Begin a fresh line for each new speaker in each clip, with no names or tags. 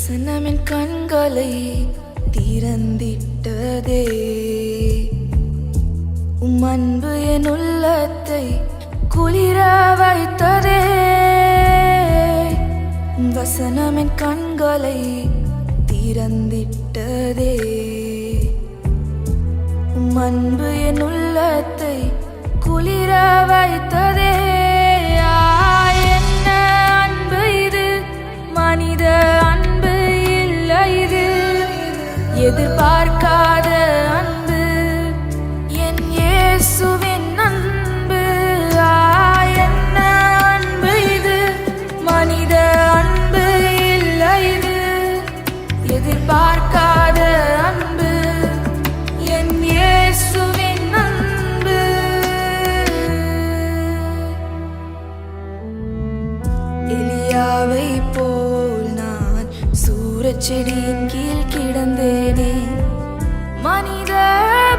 வசனமின் கண்களை திறந்திட்டதே. அன்பு என் உள்ளத்தை குளிர வைத்ததே. வசனமின் கண்களை திறந்திட்டதே. அன்பு என் உள்ளத்தை குளிர வைத்ததே. என்ன அன்பு இது, மனித அன்பு இல்லை இது, எதிர்பார்க்காத அன்பு என் இயேசுவின் அன்பு. என்ன அன்பு இது, மனித அன்பு இல்லை இது, எதிர்பார்க்காத அன்பு என் இயேசுவின் அன்பு. எலியாவை போல் நான் சூரச்செடியின் கீழ் கிடந்தேனே. மனித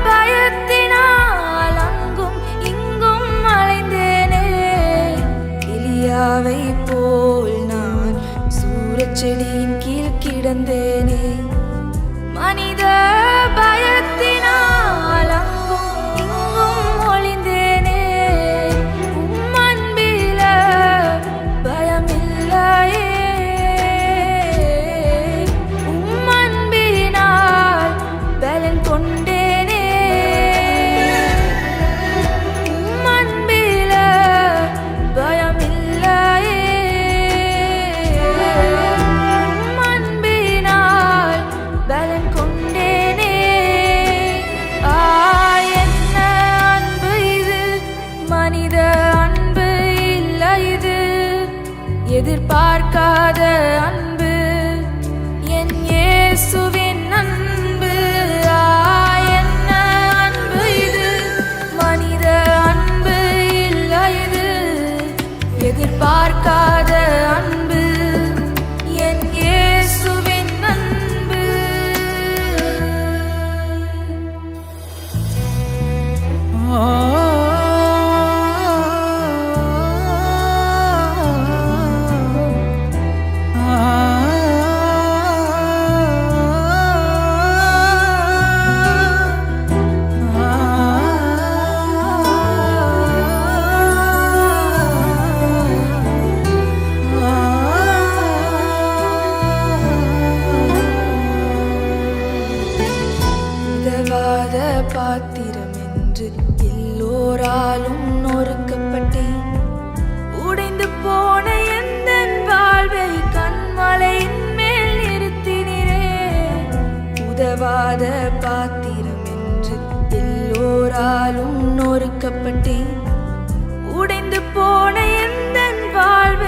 பயத்தினால் அங்கும் இங்கும் அலைந்தேனே. எலியாவை போல் நான் சூரச்செடியின் கீழ் கிடந்தேனே. மனித பயத்தினால் அங்கும் இங்கும் ஒளிந்தேனே. உம் அன்பில பயமில்லையே. உம் அன்பினால் பலன் கொண்டேனே. உம் அன்பில பயமில்லையே. உம் அன்பினால் பலன் கொண்டேனே. என்ன அன்பு இது, மனித அன்பு இல்லை இது, எதிர்பார்க்காத அன்பு என் இயேசுவின் அன்பு. என்ன அன்பு இது, மனித அன்பு இல்லை இது, எதிர்பார்க்காத அன்பு என் இயேசுவின் அன்பு. உதவாத பாத்திரம் என்று எல்லோராலும் நொறுக்கப்பட்டேன். உடைந்து போன எந்தன் வாழ்வை கண்மலையின் மேல் நிறுத்தினீரே. உதவாத பாத்திரம் என்று எல்லோராலும் நொறுக்கப்பட்டேன். உடைந்து போன எந்தன் வாழ்வை